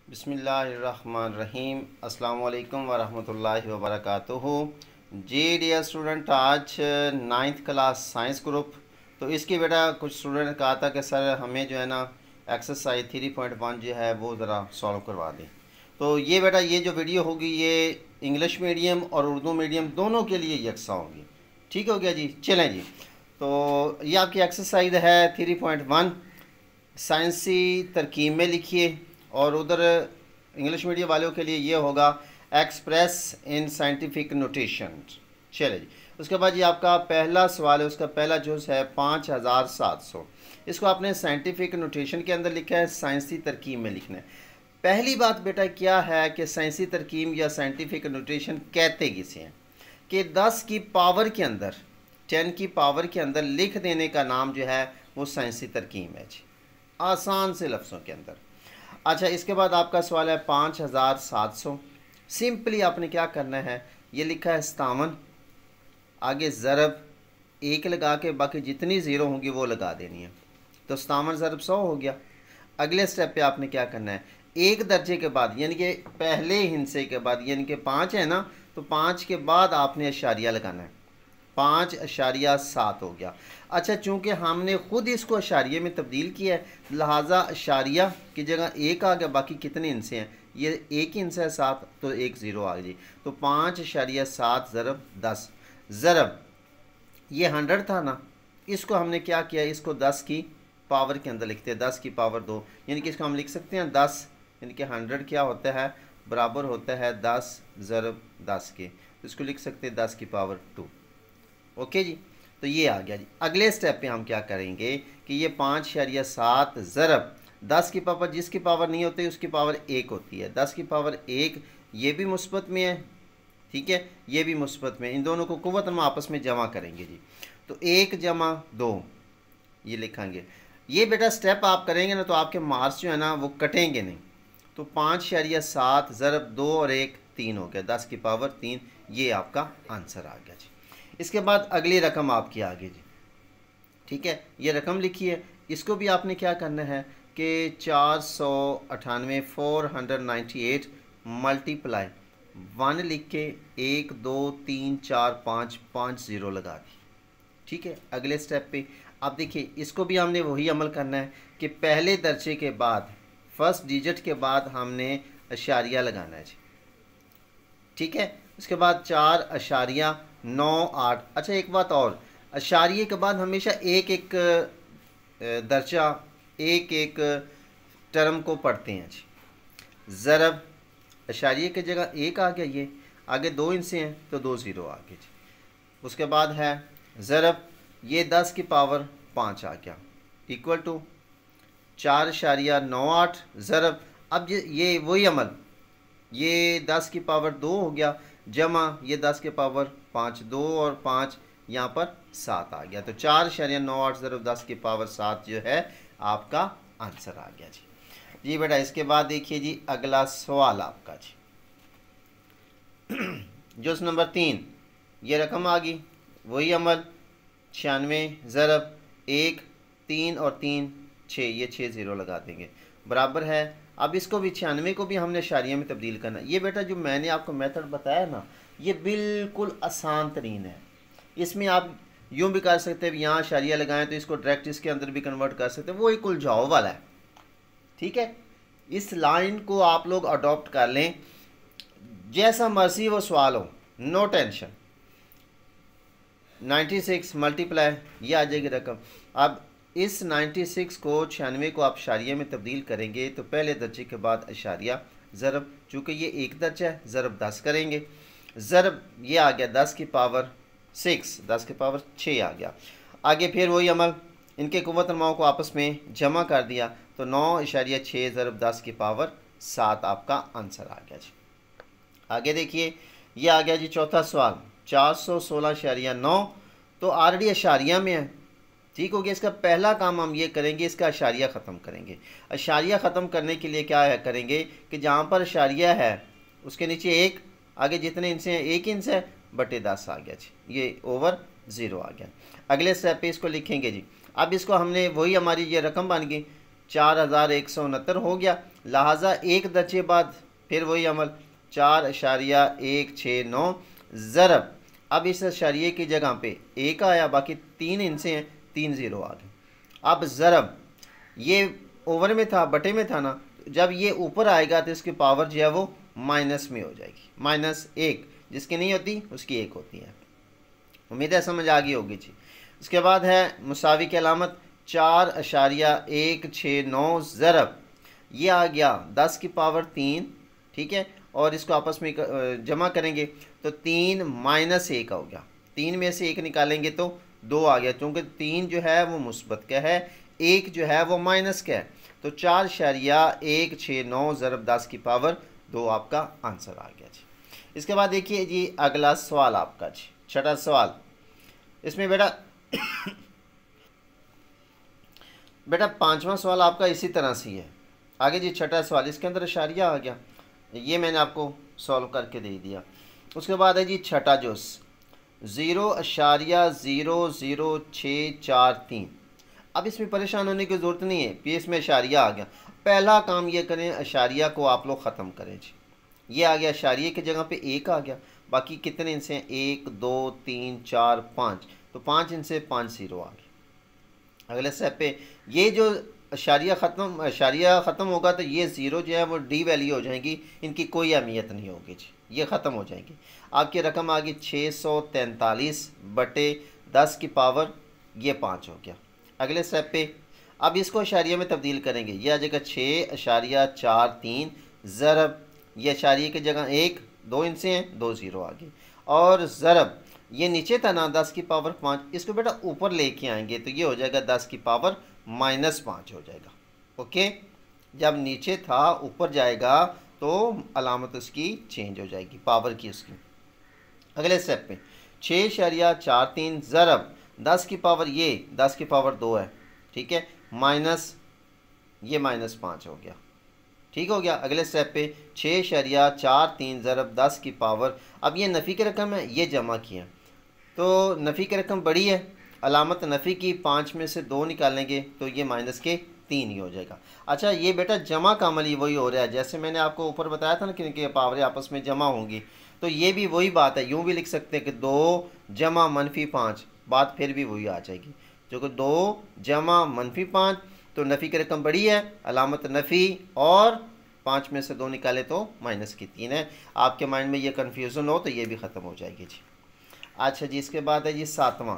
बिस्मिल्लाहिर्रहमानिर्रहीम अस्सलाम वालेकुम वरहमतुल्लाहि वबरकातुहू। जी डियर स्टूडेंट, आज नाइन्थ क्लास साइंस ग्रुप। तो इसकी बेटा कुछ स्टूडेंट ने कहा था कि सर हमें जो है ना एक्सरसाइज 3.1 जो है वो ज़रा सॉल्व करवा दें। तो ये बेटा ये जो वीडियो होगी ये इंग्लिश मीडियम और उर्दू मीडियम दोनों के लिए यकसा होगी। ठीक हो गया जी, चलें जी। तो ये आपकी एक्सरसाइज है 3.1, साइंसी तरकीब में लिखिए। और उधर इंग्लिश मीडियम वालों के लिए ये होगा एक्सप्रेस इन साइंटिफिक नोटेशन। चले जी, उसके बाद ये आपका पहला सवाल है, उसका पहला जुज़ है 5700। इसको आपने साइंटिफिक नोटेशन के अंदर लिखा है, साइंसी तरकीब में लिखना है। पहली बात बेटा क्या है कि साइंसी तरकीब या साइंटिफिक नोटेशन कहते किसे हैं कि 10 की पावर के अंदर 10 की पावर के अंदर लिख देने का नाम जो है वो साइंसी तरकीब है जी, आसान से लफ्ज़ों के अंदर। अच्छा, इसके बाद आपका सवाल है 5700। सिंपली आपने क्या करना है, ये लिखा है 57, आगे ज़रब एक लगा के बाकी जितनी ज़ीरो होंगी वो लगा देनी है। तो 57 ज़रब 100 हो गया। अगले स्टेप पे आपने क्या करना है, एक दर्जे के बाद यानी कि पहले हिस्से के बाद यानी कि 5 है ना, तो 5 के बाद आपने अशारिया लगाना है। 5.7 हो गया। अच्छा, चूँकि हमने ख़ुद इसको अशारिये में तब्दील किया है, लिहाजा अशारिया की जगह एक आ गया, बाकी कितने हिस्से हैं, ये एक ही हिस्सा है 7, तो एक ज़ीरो आ गई। तो 5.7 ज़रब 10, ज़रब ये 100 था ना, इसको हमने क्या किया, इसको 10 की पावर के अंदर लिखते हैं, 10 की पावर 2, यानी कि इसको हम लिख सकते हैं 10, यानी कि 100 क्या होता है, बराबर होता है 10 ज़रब 10 के, तो इसको लिख सकते हैं 10 की पावर 2। ओके जी, तो ये आ गया जी। अगले स्टेप पे हम क्या करेंगे कि ये 5.7 ज़रब 10 की पावर, जिसकी पावर नहीं होती उसकी पावर 1 होती है, 10 की पावर 1, ये भी मुस्बत में है, ठीक है, ये भी मुस्बत में, इन दोनों को कुव्वत हम आपस में जमा करेंगे जी। तो 1 जमा 2 ये लिखेंगे। ये बेटा स्टेप आप करेंगे ना तो आपके मार्क्स जो है ना वो कटेंगे नहीं। तो 5.7 ज़रब 2 और 1 3 हो गया, 10 की पावर 3, ये आपका आंसर आ गया जी। इसके बाद अगली रकम आपकी आगे जी, ठीक है, ये रकम लिखिए। इसको भी आपने क्या करना है कि 498 498 मल्टीप्लाई 1 लिख के 1 2 3 4 5 5 ज़ीरो लगा दी। ठीक है, अगले स्टेप पे आप देखिए, इसको भी हमने वही अमल करना है कि पहले दर्जे के बाद फर्स्ट डिजिट के बाद हमने अशारिया लगाना है जी। ठीक है, उसके बाद 4.98। अच्छा, एक बात और, अशारिये के बाद हमेशा एक एक दर्जा एक एक टर्म को पढ़ते हैं जी। ज़रब अशारिये की जगह एक आ गया, ये आगे 2 हिस्से हैं तो 2 ज़ीरो आ गए जी। उसके बाद है ज़रब, ये 10 की पावर 5 आ गया, इक्वल टू 4.98 ज़रब। अब ये वही अमल, ये 10 की पावर 2 हो गया, जमा ये 10 की पावर 5, 2 और 5 यहाँ पर 7 आ गया। तो 4.98 ज़रब 10 की पावर 7 जो है आपका आंसर आ गया जी। जी बेटा, इसके बाद देखिए जी अगला सवाल आपका जी, जुज़ नंबर 3, ये रकम आ गई, वही अमल 96 ज़रब 1 3 और 3 6, ये 6 ज़ीरो लगा देंगे, बराबर है। अब इसको भी 96 को भी हमने अशारिया में तब्दील करना। ये बेटा जो मैंने आपको मेथड बताया ना, ये बिल्कुल आसान तरीन है। इसमें आप यूँ भी कर सकते हैं, यहाँ अशारिया लगाएं तो इसको डायरेक्ट इसके अंदर भी कन्वर्ट कर सकते हैं, वो एक उलझाव वाला है। ठीक है, इस लाइन को आप लोग अडॉप्ट कर लें, जैसा मर्जी वो सवाल हो, नो टेंशन। 96 मल्टीप्लाई ये आ जाएगी रकम। अब इस 96 को 96 को आप अशारिया में तब्दील करेंगे तो पहले दर्जे के बाद अशारिया ज़रब, चूँकि ये एक दर्जा है, ज़रब 10 करेंगे, ज़रब ये आ गया 10 की पावर 6, 10 की पावर 6 आ गया। आगे फिर वही अमल, इनके कुव्वत नुमाओं को आपस में जमा कर दिया तो 9.6 ज़रब 10 की पावर 7 आपका आंसर आ गया जी। आगे देखिए, ये आ गया जी चौथा सवाल 416.9, तो ऑलरेडी अशारिया में है। ठीक हो गया, इसका पहला काम हम ये करेंगे, इसका अशारिया ख़त्म करेंगे। अशारिया ख़त्म करने के लिए क्या है करेंगे कि जहाँ पर अशारिया है उसके नीचे एक, आगे जितने इंच हैं एक इंच है, बटे 10 आ गया जी, ये ओवर 0 आ गया। अगले स्टेप पे इसको लिखेंगे जी। अब इसको हमने वही, हमारी ये रकम बन गई 4169 हो गया। लिहाजा एक दर्जे बाद फिर वही अमल 4.169 ज़रब, अब इस अशारिये की जगह पे एक आया, बाकी 3 इनसे हैं, 3 ज़ीरो आ गए। अब ज़रब ये ओवर में था, बटे में था ना, जब ये ऊपर आएगा तो इसकी पावर जो है वो माइनस में हो जाएगी, -1, जिसकी नहीं होती उसकी 1 होती है। उम्मीद है समझ आ गई होगी जी। उसके बाद है मुसावी की अलामत 4.169 ज़रब, ये आ गया 10 की पावर 3, ठीक है, और इसको आपस में जमा करेंगे तो 3 - 1 हो गया। 3 में से 1 निकालेंगे तो 2 आ गया, क्योंकि 3 जो है वो मुस्बत का है, 1 जो है वो माइनस का है, तो 4.169 ज़रब 10 की पावर 2 आपका आंसर आ गया जी। इसके बाद देखिए जी अगला सवाल आपका जी, छठा सवाल। इसमें बेटा पांचवा सवाल आपका इसी तरह से ही है। आगे जी छठा सवाल, इसके अंदर इशारिया आ गया, ये मैंने आपको सॉल्व करके दे दिया। उसके बाद है जी छठा जोस 0.00643। अब इसमें परेशान होने की ज़रूरत नहीं है, कि इसमें इशारिया आ गया। पहला काम ये करें, इशारिया को आप लोग ख़त्म करें जी। ये आ गया, इशारिये की जगह पे 1 आ गया, बाकी कितने इनसे हैं, 1 2 3 4 5, तो 5 इनसे 5 ज़ीरो आ गए। अगले स्टेप पे ये जो इशारिया ख़त्म होगा तो ये ज़ीरो जो है वो डी वैल्यू हो जाएंगी, इनकी कोई अहमियत नहीं होगी जी, ये ख़त्म हो जाएंगी। आपकी रकम आ गई 643 बटे 10 की पावर ये 5 हो गया। अगले स्टेप पे अब इसको इशारिया में तब्दील करेंगे, ये आ जाएगा 6.43 ज़रब, ये इशारिये की जगह 1 2 इनसे हैं, 2 ज़ीरो आ गए, और ज़रब ये नीचे था ना 10 की पावर 5, इसको बेटा ऊपर लेके आएंगे तो ये हो जाएगा 10 की पावर -5 हो जाएगा। ओके, जब नीचे था ऊपर जाएगा तो अलामत उसकी चेंज हो जाएगी, पावर की उसकी। अगले स्टेप पे 6.43 ज़रब 10 की पावर ये 10 की पावर 2 है, ठीक है, माइनस ये -5 हो गया, ठीक हो गया। अगले स्टेप पे 6.43 ज़रब 10 की पावर, अब ये नफ़ी की रकम है, ये जमा किया तो नफ़ी की रकम बड़ी है, अलामत नफ़ी की 5 में से 2 निकालेंगे तो ये -3 ही हो जाएगा। अच्छा, ये बेटा जमा का अमल ही वही हो रहा है, जैसे मैंने आपको ऊपर बताया था ना कि पावरें आपस में जमा होंगी, तो ये भी वही बात है। यूँ भी लिख सकते हैं कि 2 जमा -5, बात फिर भी वही आ जाएगी, जो कि 2 जमा -5, तो नफ़ी की रकम बड़ी है, अलामत नफ़ी, और 5 में से 2 निकाले तो -3 है। आपके माइंड में ये कन्फ्यूज़न हो तो ये भी ख़त्म हो जाएगी जी। अच्छा जी, इसके बाद है जी सातवां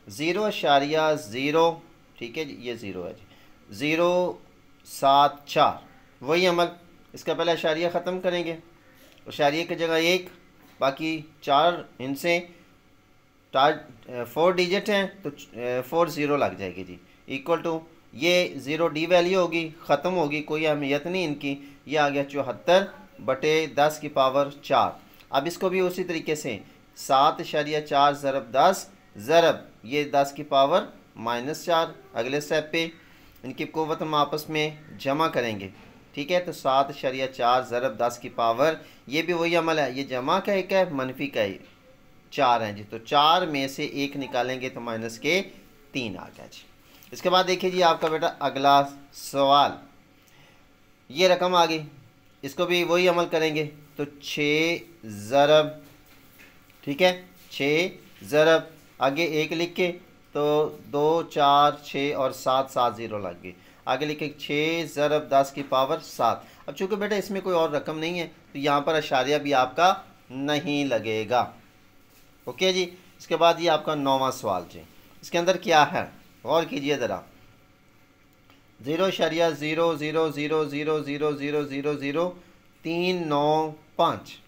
0.0, ठीक है जी, ये 0 है जी, 0.74 वही अमल। इसका पहले इशारिया ख़त्म करेंगे, इशारिये की जगह 1, बाकी 4 इनसे 4 डिजिट हैं तो 4 ज़ीरो लग जाएगी जी, इक्वल टू ये 0 डी वैल्यू होगी, ख़त्म होगी, कोई अहमियत नहीं इनकी। ये आ गया 74 बटे 10 की पावर 4। अब इसको भी उसी तरीके से 7.4 ज़रब 10 ज़रब ये 10 की पावर -4। अगले स्टेप पे इनकी क़ुव्वत हम आपस में जमा करेंगे, ठीक है, तो 7.4 ज़रब 10 की पावर, ये भी वही अमल है, ये जमा का एक है, मनफी का 4 हैं जी, तो 4 में से 1 निकालेंगे तो -3 आ गया जी। इसके बाद देखिए जी आपका बेटा अगला सवाल, ये रकम आ गई, इसको भी वही अमल करेंगे तो 6 ज़रब, ठीक है, 6 ज़रब आगे 1 लिख के तो 2 4 6 और 7 7 ज़ीरो लग गई, आगे लिखे 6 ज़रब 10 की पावर 7। अब चूँकि बेटा इसमें कोई और रकम नहीं है तो यहाँ पर इशारिया भी आपका नहीं लगेगा। ओके जी, इसके बाद ये आपका 9वां सवाल जी, इसके अंदर क्या है गौर कीजिए ज़रा, 0.00000000395,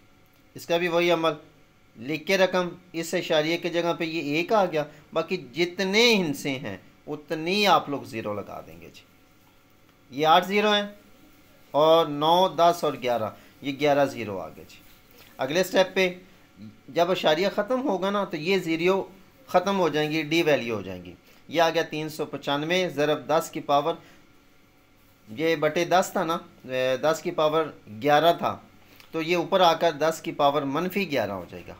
इसका भी वही अमल, लिख के रकम इस इशारिये की जगह पे ये 1 आ गया, बाकी जितने हिस्से हैं उतनी आप लोग ज़ीरो लगा देंगे जी। ये 8 ज़ीरो हैं और 9 10 और 11, ये 11 ज़ीरो आ गए जी। अगले स्टेप पे जब इशारिया ख़त्म होगा ना तो ये ज़ीरो ख़त्म हो जाएंगी, डी वैल्यू हो जाएंगी। ये आ गया 395 ज़रब 10 की पावर, ये बटे 10 था ना, 10 की पावर 11 था, तो ये ऊपर आकर 10 की पावर -11 हो जाएगा।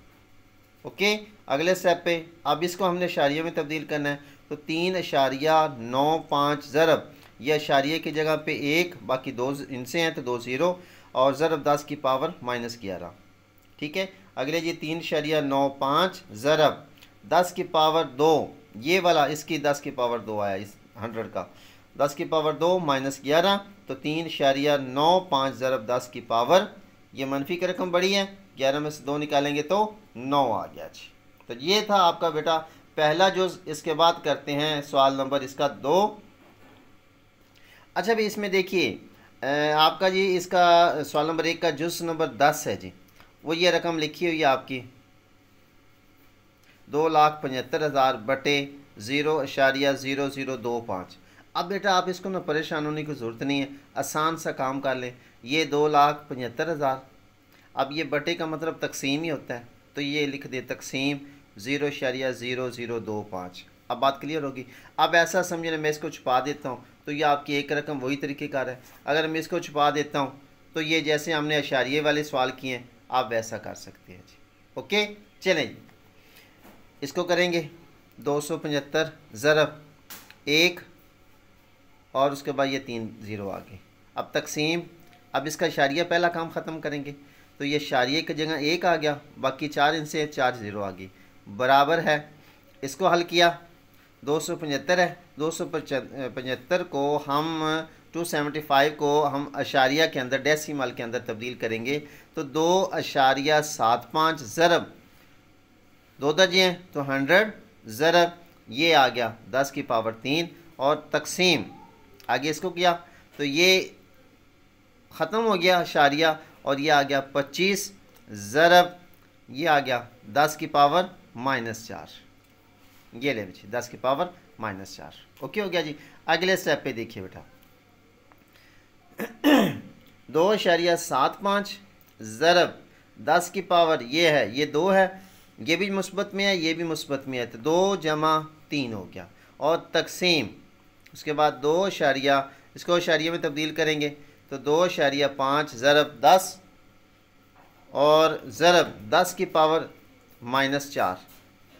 ओके, अगले स्टेप पे अब इसको हमने इशारिया में तब्दील करना है, तो 3.95 ज़रब ये अशारिये की जगह पे 1, बाकी 2 इनसे हैं तो 2 ज़ीरो, और ज़रब 10 की पावर -11। ठीक है, अगले जी 3.95 ज़रब 10 की पावर 2, ये वाला इसकी 10 की पावर 2 आया, इस 100 का 10 की पावर 2 -11, तो 3.95 ज़रब 10 की पावर, ये मनफी की रकम बड़ी है, 11 में से 2 निकालेंगे तो 9 आ गया जी। तो ये था आपका बेटा पहला जुज़। इसके बाद करते हैं सवाल नंबर इसका 2। अच्छा भी इसमें देखिए आपका जी इसका सवाल नंबर 1 का जुज़ नंबर 10 है जी, वो ये रकम लिखी हुई है आपकी 2,75,000 बटे 0.0025। अब बेटा आप इसको ना परेशान होने की ज़रूरत नहीं है, आसान सा काम कर लें। ये 2,75,000, अब ये बटे का मतलब तकसीम ही होता है, तो ये लिख दे तकसीम 0.0025। अब बात क्लियर होगी। अब ऐसा समझिए मैं इसको छुपा देता हूँ तो ये आपकी एक रकम वही तरीक़ेकार है। अगर मैं इसको छुपा देता हूँ तो ये जैसे हमने अशारिये वाले सवाल किए हैं आप वैसा कर सकते हैं जी। ओके, चलें जी, इसको करेंगे 275 ज़रब 1 और उसके बाद ये 3 ज़ीरो आ गए। अब तकसीम, अब इसका अशारिया पहला काम ख़त्म करेंगे तो ये अशारिये की जगह 1 आ गया, बाकी 4 इनसे 4 ज़ीरो आ गई, बराबर है। इसको हल किया 275 है, 275 को हम 275 को हम अशारिया के अंदर डेसिमल के अंदर तब्दील करेंगे तो 2.75 ज़रब 2 दर्जे हैं तो 100 ज़रब ये आ गया 10 की पावर 3 और तकसीम आगे इसको किया तो ये ख़त्म हो गया अशारिया और ये आ गया 25 ज़रब ये आ गया 10 की पावर -4। ये ले बच्चे 10 की पावर -4। ओके हो गया जी। अगले स्टेप पे देखिए बेटा 2.75 ज़रब 10 की पावर ये है, ये 2 है, ये भी मुस्बत में है, ये भी मुस्बत में है, तो 2 जमा 3 हो गया और तकसीम उसके बाद 2 अशारिया, इसको अशारिया में तब्दील करेंगे तो 2.5 ज़रब 10 और ज़रब 10 की पावर -4।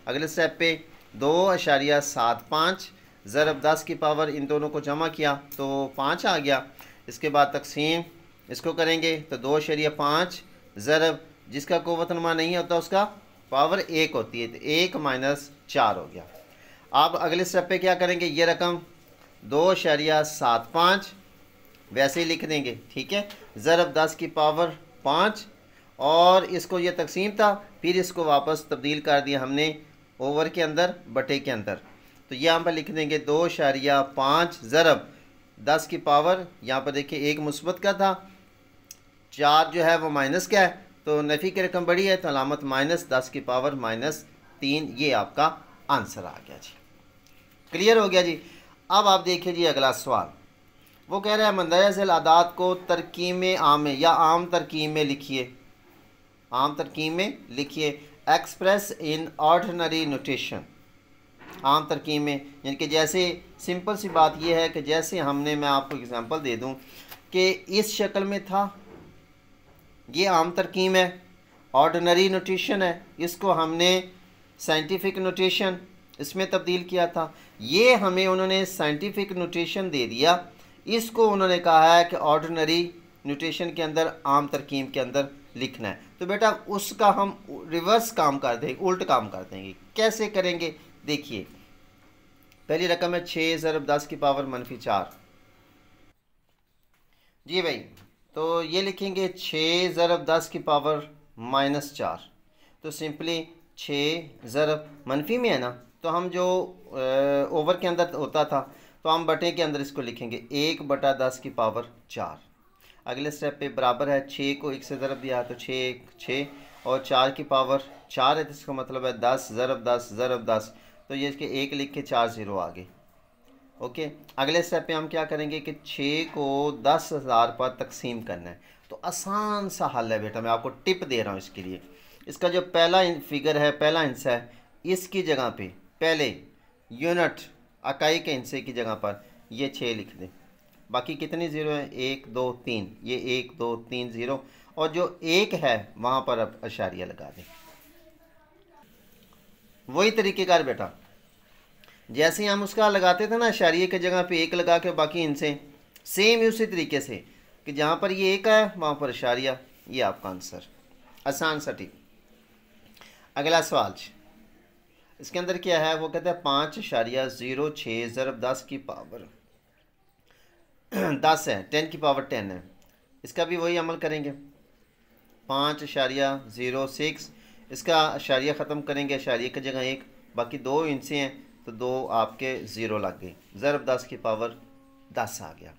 अगले स्टेप पे 2.75 ज़रब 10 की पावर, इन दोनों को जमा किया तो 5 आ गया। इसके बाद तकसीम इसको करेंगे तो 2.5 ज़रब जिसका कोवतनमा नहीं होता उसका पावर 1 होती है तो 1 -4 हो गया। अब अगले स्टेप पे क्या करेंगे, ये रकम 2.75 वैसे ही लिख देंगे, ठीक है, ज़रब 10 की पावर 5 और इसको ये तकसीम था, फिर इसको वापस तब्दील कर दिया हमने ओवर के अंदर बटे के अंदर, तो यहाँ पर लिख देंगे 2.5 ज़रब 10 की पावर, यहाँ पर देखिए 1 मुस्बत का था, 4 जो है वो माइनस का है, तो नफ़ी की रकम बड़ी है तो अलामत -10 की पावर -3, ये आपका आंसर आ गया जी। क्लियर हो गया जी। अब आप देखिए जी अगला सवाल, वो कह रहा है मंदरज़िल आदात को तरकीब में आम में या आम तरकीब में लिखिए, आम तरकीब में लिखिए, एक्सप्रेस इन ऑर्डिनरी नोटेशन। आम तरकीब में यानी कि जैसे सिंपल सी बात यह है कि जैसे हमने, मैं आपको एग्जांपल दे दूं कि इस शक्ल में था, ये आम तरकीब है, ऑर्डिनरी नोटेशन है, इसको हमने साइंटिफिक नोटेशन इसमें तब्दील किया था, ये हमें उन्होंने साइंटिफिक नोटेशन दे दिया, इसको उन्होंने कहा है कि ऑर्डिनरी नोटेशन के अंदर आम तरकीब के अंदर लिखना है, तो बेटा उसका हम रिवर्स काम कर देंगे, उल्ट काम कर देंगे। कैसे करेंगे देखिए, पहली रकम है 6 ज़रब 10 की पावर -4 जी भाई, तो ये लिखेंगे 6 ज़रब 10 की पावर -4, तो सिंपली 6 ज़रब मनफी में है ना, तो हम जो ओवर के अंदर होता था तो हम बटे के अंदर इसको लिखेंगे 1/10 की पावर 4। अगले स्टेप पे बराबर है, 6 को 1 से ज़रब दिया तो 6 6 और 4 की पावर 4 है, तो इसका मतलब है 10 ज़रब 10 ज़रब 10, तो ये इसके 1 लिख के 4 ज़ीरो आ गए। ओके, अगले स्टेप पे हम क्या करेंगे कि 6 को 10,000 पर तकसीम करना है, तो आसान सा हल है बेटा, मैं आपको टिप दे रहा हूँ इसके लिए। इसका जो पहला फिगर है, पहला हिस्सा है, इसकी जगह पे पहले यूनिट इकाई के हिस्से की जगह पर ये 6 लिख दें, बाकी कितने ज़ीरो हैं, 1 2 3, ये 1 2 3 ज़ीरो, और जो 1 है वहाँ पर अब अशारिया लगा दें। वही तरीक़ेकार बेटा, जैसे ही हम उसका लगाते थे ना इशारिये की जगह पे एक लगा के बाकी इनसे सेम उसी तरीके से कि जहाँ पर ये एक है वहाँ पर इशारिया, ये आपका आंसर। आसान सा ठीक। अगला सवाल इसके अंदर क्या है, वो कहते हैं 5.06 ज़रब 10 की पावर 10 है, 10 की पावर 10 है। इसका भी वही अमल करेंगे, 5.06, इसका इशारिया ख़त्म करेंगे, इशारिये की जगह एक, बाकी दो इनसे हैं तो दो आपके ज़ीरो लग गए, ज़रब 10 की पावर 10 आ गया।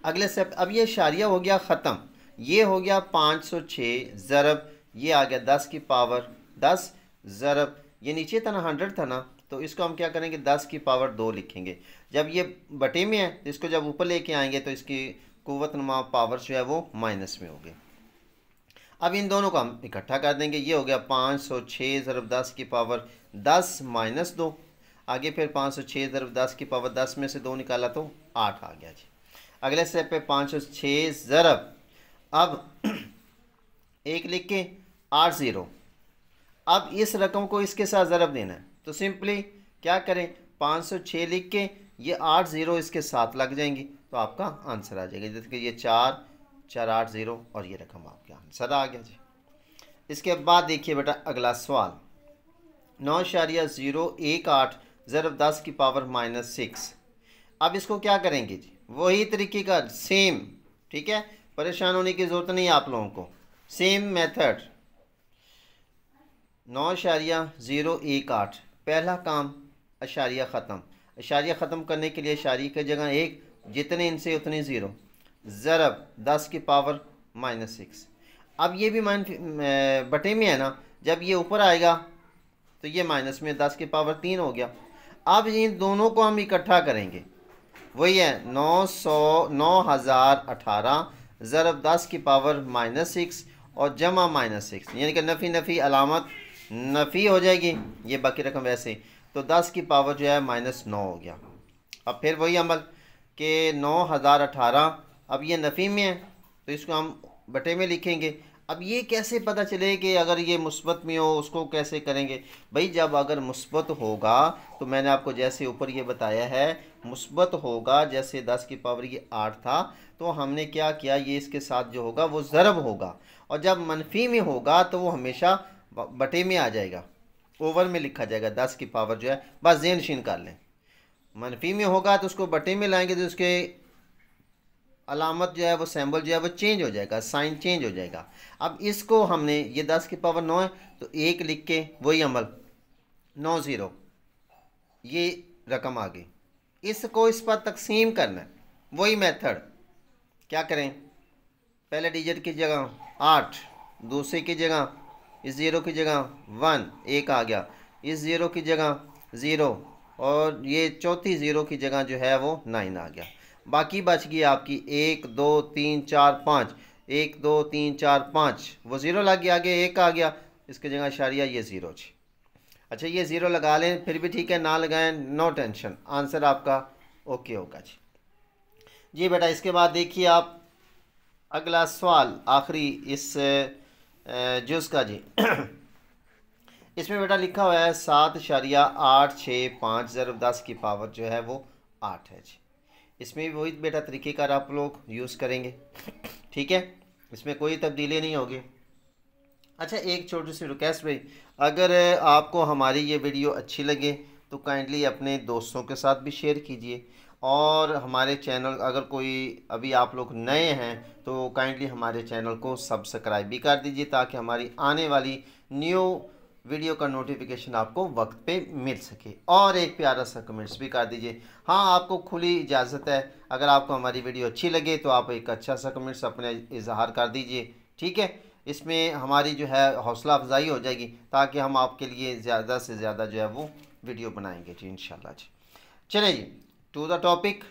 अगले स्टेप, अब ये इशारिया हो गया ख़त्म, ये हो गया 506 ज़रब, ये आ गया 10 की पावर 10 ज़रब, ये नीचे था ना 100 था ना, तो इसको हम क्या करेंगे 10 की पावर 2 लिखेंगे। जब ये बटे में है तो इसको जब ऊपर लेके आएंगे तो इसकी कुव्वत नुमा पावर जो है वो माइनस में होगी। अब इन दोनों को हम इकट्ठा कर देंगे, ये हो गया 506 ज़रब 10 की पावर 10 माइनस 2, आगे फिर 506 ज़रब 10 की पावर 10 में से 2 निकाला तो 8 आ गया जी। अगले स्टेप पे 506 ज़रब, अब एक लिख के 8 ज़ीरो, अब इस रकम को इसके साथ ज़रब देना है तो सिंपली क्या करें 506 लिख के ये 8 ज़ीरो इसके साथ लग जाएंगी तो आपका आंसर आ जाएगा। जैसे कि ये 4 4 8 ज़ीरो और ये रकम आपका आंसर आ गया जी। इसके बाद देखिए बेटा अगला सवाल, 9.018 ज़रब 10 की पावर -6। अब इसको क्या करेंगे जी, वही तरीके का सेम, ठीक है, परेशान होने की ज़रूरत नहीं आप लोगों को, सेम मेथड। 9.018, पहला काम अशारिया ख़त्म, अशारिया ख़त्म करने के लिए अशारिया की जगह एक, जितने इनसे उतने ज़ीरो, ज़रब 10 की पावर -6। अब ये भी बटे में है ना, जब ये ऊपर आएगा तो ये माइनस में 10 की पावर 3 हो गया। अब इन दोनों को हम इकट्ठा करेंगे, वही है 9,018 ज़रब 10 की पावर -6 और जमा -6, यानी कि नफ़ी नफ़ी अलामत नफ़ी हो जाएगी, ये बाकी रकम वैसे, तो 10 की पावर जो है -9 हो गया। अब फिर वही अमल कि 9,018, अब ये नफ़ी में है तो इसको हम बटे में लिखेंगे। अब ये कैसे पता चले कि अगर ये मुस्बत में हो, उसको कैसे करेंगे भाई, जब अगर मुस्बत होगा तो मैंने आपको जैसे ऊपर ये बताया है, मुस्बत होगा, जैसे 10 की पावर ये 8 था तो हमने क्या किया, ये इसके साथ जो होगा वो ज़रब होगा, और जब मनफी में होगा तो वो हमेशा बटे में आ जाएगा, ओवर में लिखा जाएगा, 10 की पावर जो है, बस ज़हन नशीन कर लें। मनफी में होगा तो उसको बटे में लाएंगे तो उसके अलामत जो है वो सिंबल जो है वो चेंज हो जाएगा, साइन चेंज हो जाएगा। अब इसको हमने, ये 10 की पावर 9 है तो एक लिख के वही अमल 9 ज़ीरो, ये रकम आ गई, इसको इस पर तकसीम करना है, वही मेथड। क्या करें, पहले डिजिट की जगह 8, दूसरे की जगह इस ज़ीरो की जगह 1, एक आ गया, इस ज़ीरो की जगह 0 और ये चौथी ज़ीरो की जगह जो है वो 9 आ गया। बाकी बच गई आपकी 1 2 3 4 5, 1 2 3 4 5, वो ज़ीरो लग गया, आगे एक आ गया, इसकी जगह इशारिया ये ज़ीरो जी। अच्छा ये ज़ीरो लगा लें फिर भी ठीक है, ना लगाएं नो टेंशन, आंसर आपका ओके होगा जी। जी बेटा इसके बाद देखिए आप अगला सवाल, आखिरी इस जुज़ का जी। इसमें बेटा लिखा हुआ है 7.865 ज़रब 10 की पावर जो है वो 8 है जी। इसमें भी वही बेटा तरीक़ेकार आप लोग यूज़ करेंगे, ठीक है, इसमें कोई तब्दीली नहीं होगी। अच्छा एक छोटी सी रिक्वेस्ट भाई, अगर आपको हमारी ये वीडियो अच्छी लगे तो काइंडली अपने दोस्तों के साथ भी शेयर कीजिए, और हमारे चैनल, अगर कोई अभी आप लोग नए हैं तो काइंडली हमारे चैनल को सब्सक्राइब भी कर दीजिए ताकि हमारी आने वाली न्यू वीडियो का नोटिफिकेशन आपको वक्त पे मिल सके, और एक प्यारा सा कमेंट्स भी कर दीजिए। हाँ आपको खुली इजाज़त है, अगर आपको हमारी वीडियो अच्छी लगे तो आप एक अच्छा सा कमेंट्स अपने इजहार कर दीजिए, ठीक है, इसमें हमारी जो है हौसला अफजाई हो जाएगी ताकि हम आपके लिए ज़्यादा से ज़्यादा जो है वो वीडियो बनाएंगे जी इंशाल्लाह जी। चलिए जी टू द टॉपिक,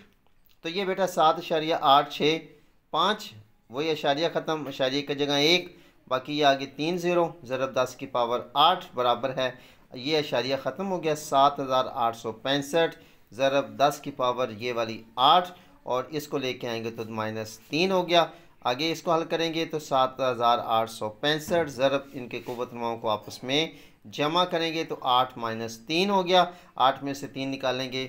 तो ये बेटा 7.865, वही अशारिया ख़त्म, अशारिया की जगह एक, बाकी ये आगे 3 ज़ीरो, ज़रब 10 की पावर 8 बराबर है, ये अशारिया ख़त्म हो गया 7,865 ज़रब 10 की पावर ये वाली 8, और इसको लेके आएंगे तो -3 हो गया। आगे इसको हल करेंगे तो 7865 ज़रब इनके कुव्वत नुमाओं को आपस में जमा करेंगे तो 8 माइनस 3 हो गया। 8 में से 3 निकालेंगे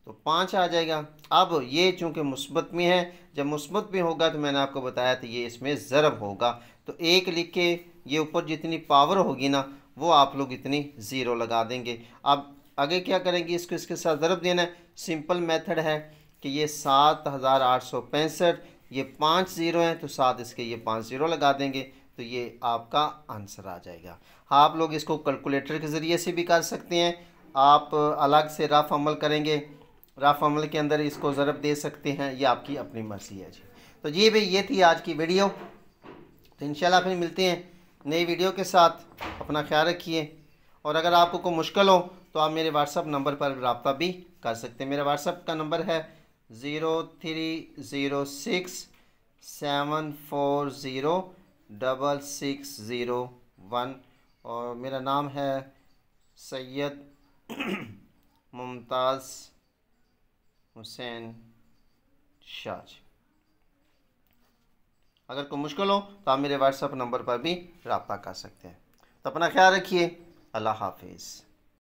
तो 5 आ जाएगा। अब ये चूँकि मुस्बत में है, जब मुस्बत में होगा तो मैंने आपको बताया था ये इसमें ज़रब होगा, तो 1 लिख के ये ऊपर जितनी पावर होगी ना वो आप लोग इतनी ज़ीरो लगा देंगे। अब आगे क्या करेंगे, इसको इसके साथ ज़रब देना है। सिंपल मेथड है कि ये 7865, ये 5 ज़ीरो हैं तो साथ इसके ये 5 ज़ीरो लगा देंगे तो ये आपका आंसर आ जाएगा। हाँ, आप लोग इसको कैलकुलेटर के ज़रिए से भी कर सकते हैं, आप अलग से रफ अमल करेंगे, रफ अमल के अंदर इसको ज़रब दे सकते हैं, ये आपकी अपनी मर्ज़ी है जी। तो जी भाई ये थी आज की वीडियो, तो इंशाल्लाह फिर मिलते हैं नई वीडियो के साथ। अपना ख्याल रखिए, और अगर आपको कोई मुश्किल हो तो आप मेरे व्हाट्सअप नंबर पर रब्ता भी कर सकते हैं। मेरा व्हाट्सअप का नंबर है 0306740601 और मेरा नाम है सैयद मुमताज़ हुसैन शाह। अगर कोई मुश्किल हो तो आप मेरे व्हाट्सअप नंबर पर भी रब्ता कर सकते हैं। तो अपना ख्याल रखिए। अल्लाह हाफिज़।